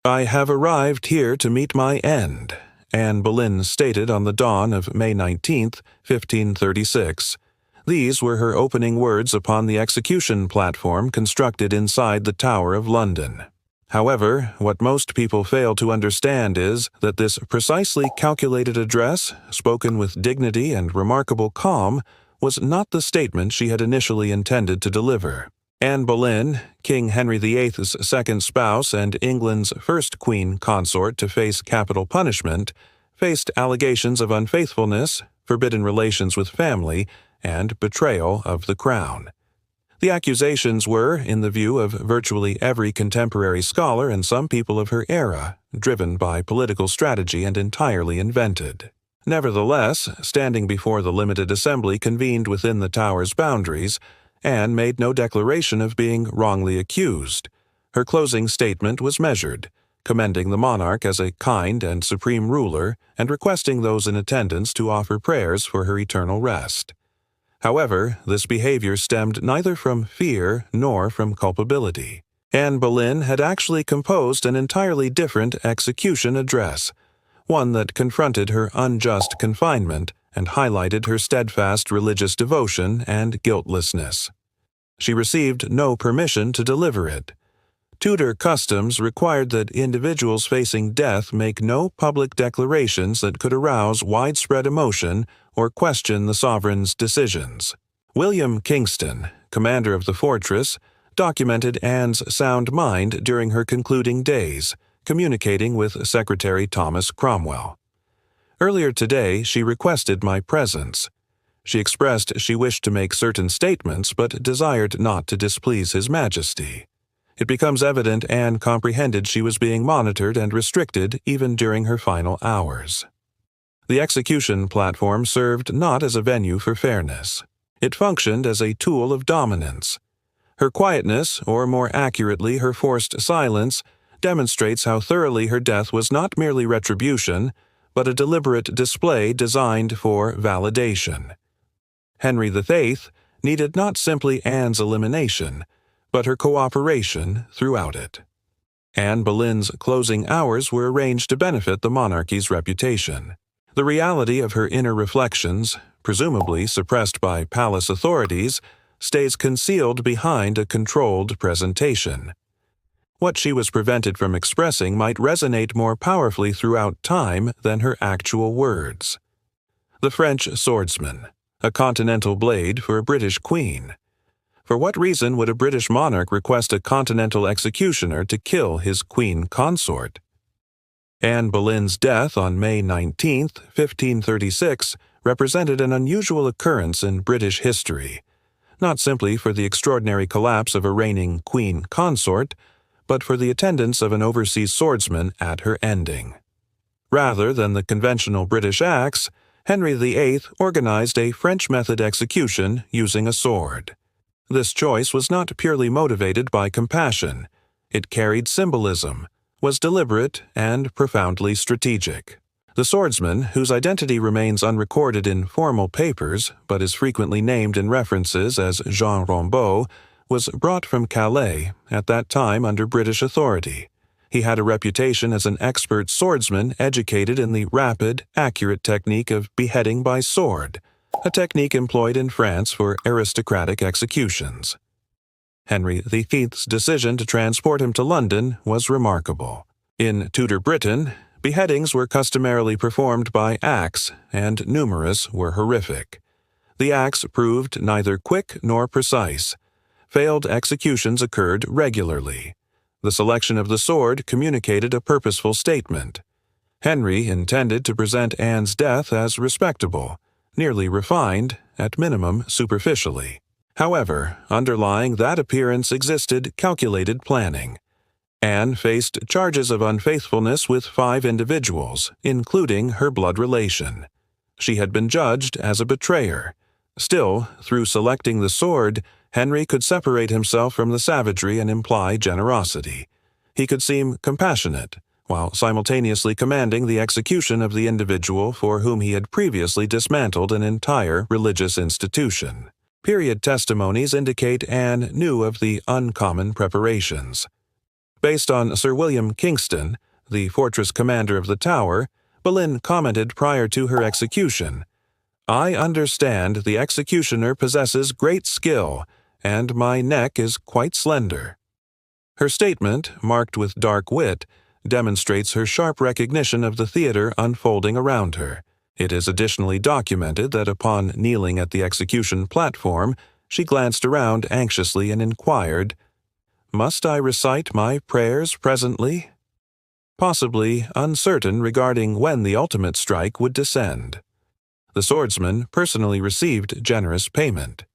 "I have arrived here to meet my end," Anne Boleyn stated on the dawn of May 19, 1536. These were her opening words upon the execution platform constructed inside the Tower of London. However, what most people fail to understand is that this precisely calculated address, spoken with dignity and remarkable calm, was not the statement she had initially intended to deliver. Anne Boleyn, King Henry VIII's second spouse and England's first queen consort to face capital punishment, faced allegations of unfaithfulness, forbidden relations with family, and betrayal of the crown. The accusations were, in the view of virtually every contemporary scholar and some people of her era, driven by political strategy and entirely invented. Nevertheless, standing before the limited assembly convened within the Tower's boundaries, Anne made no declaration of being wrongly accused. Her closing statement was measured, commending the monarch as a kind and supreme ruler and requesting those in attendance to offer prayers for her eternal rest. However, this behavior stemmed neither from fear nor from culpability. Anne Boleyn had actually composed an entirely different execution address, one that confronted her unjust confinement and highlighted her steadfast religious devotion and guiltlessness. She received no permission to deliver it. Tudor customs required that individuals facing death make no public declarations that could arouse widespread emotion or question the sovereign's decisions. William Kingston, commander of the fortress, documented Anne's sound mind during her concluding days, communicating with Secretary Thomas Cromwell. "Earlier today, she requested my presence. She expressed she wished to make certain statements but desired not to displease His Majesty. It becomes evident Anne comprehended she was being monitored and restricted even during her final hours." The execution platform served not as a venue for fairness. It functioned as a tool of dominance. Her quietness, or more accurately her forced silence, demonstrates how thoroughly her death was not merely retribution, but a deliberate display designed for validation. Henry VIII needed not simply Anne's elimination, but her cooperation throughout it. Anne Boleyn's closing hours were arranged to benefit the monarchy's reputation. The reality of her inner reflections, presumably suppressed by palace authorities, stays concealed behind a controlled presentation. What she was prevented from expressing might resonate more powerfully throughout time than her actual words. The French swordsman, a continental blade for a British queen. For what reason would a British monarch request a continental executioner to kill his queen consort? Anne Boleyn's death on May 19, 1536, represented an unusual occurrence in British history, not simply for the extraordinary collapse of a reigning queen consort, but for the attendance of an overseas swordsman at her ending. Rather than the conventional British axe, Henry VIII organized a French-method execution using a sword. This choice was not purely motivated by compassion. It carried symbolism, was deliberate, and profoundly strategic. The swordsman, whose identity remains unrecorded in formal papers but is frequently named in references as Jean Rambaud, was brought from Calais, at that time under British authority. He had a reputation as an expert swordsman educated in the rapid, accurate technique of beheading by sword, a technique employed in France for aristocratic executions. Henry VIII's decision to transport him to London was remarkable. In Tudor Britain, beheadings were customarily performed by axe, and numerous were horrific. The axe proved neither quick nor precise. Failed executions occurred regularly. The selection of the sword communicated a purposeful statement. Henry intended to present Anne's death as respectable, nearly refined, at minimum superficially. However, underlying that appearance existed calculated planning. Anne faced charges of unfaithfulness with 5 individuals, including her blood relation. She had been judged as a betrayer. Still, through selecting the sword, Henry could separate himself from the savagery and imply generosity. He could seem compassionate, while simultaneously commanding the execution of the individual for whom he had previously dismantled an entire religious institution. Period testimonies indicate Anne knew of the uncommon preparations. Based on Sir William Kingston, the fortress commander of the Tower, Boleyn commented prior to her execution, "I understand the executioner possesses great skill, and my neck is quite slender." Her statement, marked with dark wit, demonstrates her sharp recognition of the theater unfolding around her. It is additionally documented that upon kneeling at the execution platform, she glanced around anxiously and inquired, "Must I recite my prayers presently?" Possibly uncertain regarding when the ultimate strike would descend. The swordsman personally received generous payment.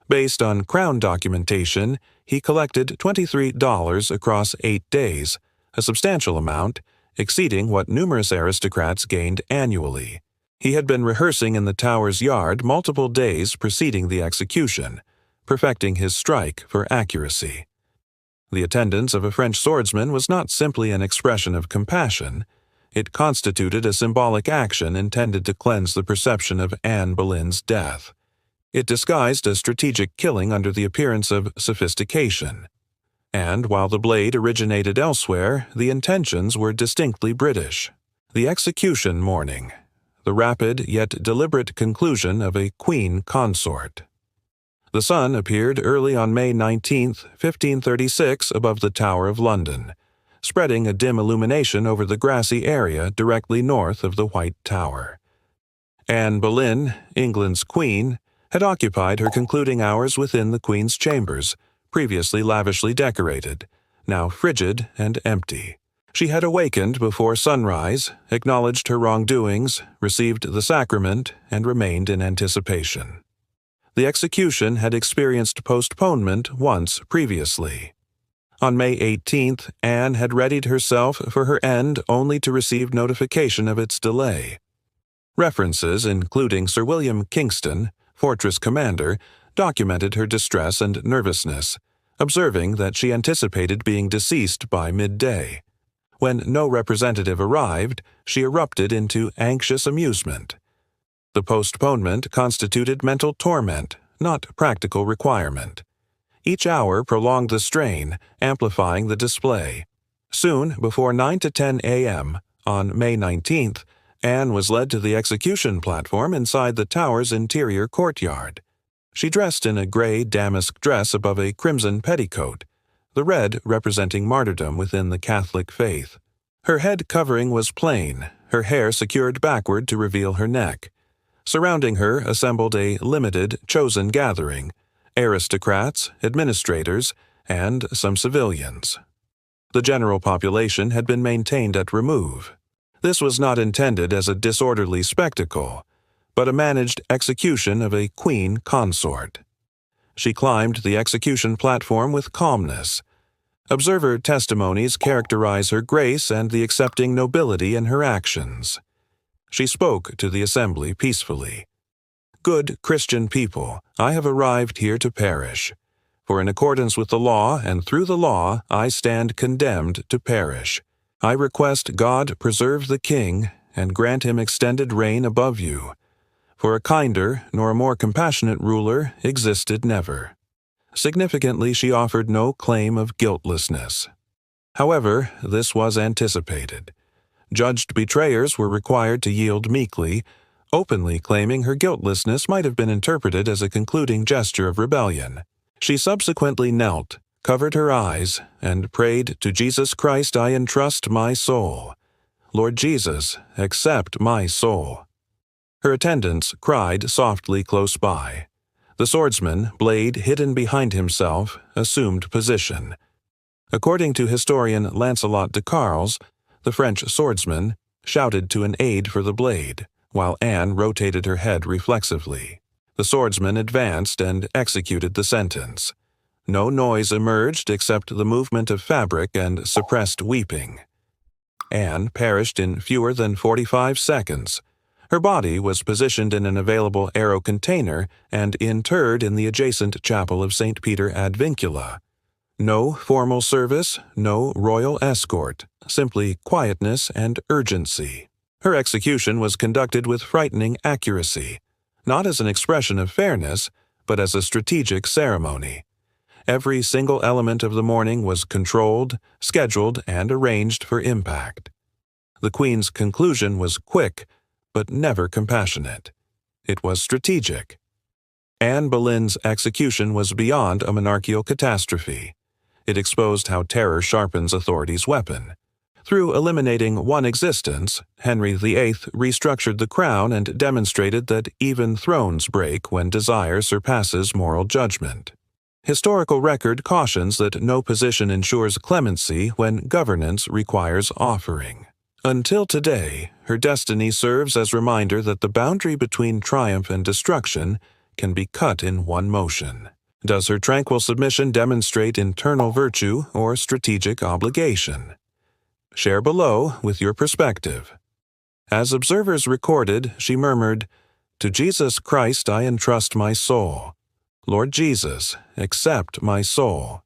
Based on Crown documentation, he collected $23 across 8 days, a substantial amount, exceeding what numerous aristocrats gained annually. He had been rehearsing in the Tower's yard multiple days preceding the execution, perfecting his strike for accuracy. The attendance of a French swordsman was not simply an expression of compassion. It constituted a symbolic action intended to cleanse the perception of Anne Boleyn's death. It disguised a strategic killing under the appearance of sophistication. And while the blade originated elsewhere, the intentions were distinctly British. The execution morning. The rapid yet deliberate conclusion of a queen consort. The sun appeared early on May 19, 1536, above the Tower of London, spreading a dim illumination over the grassy area directly north of the White Tower. Anne Boleyn, England's queen, had occupied her concluding hours within the Queen's chambers, previously lavishly decorated, now frigid and empty. She had awakened before sunrise, acknowledged her wrongdoings, received the sacrament, and remained in anticipation. The execution had experienced postponement once previously. On May 18th, Anne had readied herself for her end only to receive notification of its delay. References, including Sir William Kingston, fortress commander, documented her distress and nervousness, observing that she anticipated being deceased by midday. When no representative arrived, she erupted into anxious amusement. The postponement constituted mental torment, not practical requirement. Each hour prolonged the strain, amplifying the display. Soon, before 9 to 10 a.m., on May 19th, Anne was led to the execution platform inside the Tower's interior courtyard. She dressed in a gray damask dress above a crimson petticoat, the red representing martyrdom within the Catholic faith. Her head covering was plain, her hair secured backward to reveal her neck. Surrounding her assembled a limited, chosen gathering, aristocrats, administrators, and some civilians. The general population had been maintained at remove. This was not intended as a disorderly spectacle, but a managed execution of a queen consort. She climbed the execution platform with calmness. Observer testimonies characterize her grace and the accepting nobility in her actions. She spoke to the assembly peacefully. "Good Christian people, I have arrived here to perish. For in accordance with the law and through the law, I stand condemned to perish. I request God preserve the king and grant him extended reign above you. For a kinder nor a more compassionate ruler existed never." Significantly, she offered no claim of guiltlessness. However, this was anticipated. Judged betrayers were required to yield meekly, openly claiming her guiltlessness might have been interpreted as a concluding gesture of rebellion. She subsequently knelt, covered her eyes, and prayed, "To Jesus Christ I entrust my soul. Lord Jesus, accept my soul." Her attendants cried softly close by. The swordsman, blade hidden behind himself, assumed position. According to historian Lancelot de Carles, the French swordsman shouted to an aide for the blade, while Anne rotated her head reflexively. The swordsman advanced and executed the sentence. No noise emerged except the movement of fabric and suppressed weeping. Anne perished in fewer than 45 seconds. Her body was positioned in an available aero container and interred in the adjacent chapel of St. Peter ad Vincula. No formal service, no royal escort, simply quietness and urgency. Her execution was conducted with frightening accuracy, not as an expression of fairness, but as a strategic ceremony. Every single element of the morning was controlled, scheduled, and arranged for impact. The Queen's conclusion was quick, but never compassionate. It was strategic. Anne Boleyn's execution was beyond a monarchical catastrophe. It exposed how terror sharpens authority's weapon. Through eliminating one existence, Henry VIII restructured the crown and demonstrated that even thrones break when desire surpasses moral judgment. Historical record cautions that no position ensures clemency when governance requires offering. Until today, her destiny serves as reminder that the boundary between triumph and destruction can be cut in one motion. Does her tranquil submission demonstrate internal virtue or strategic obligation? Share below with your perspective. As observers recorded, she murmured, "To Jesus Christ I entrust my soul. Lord Jesus, accept my soul."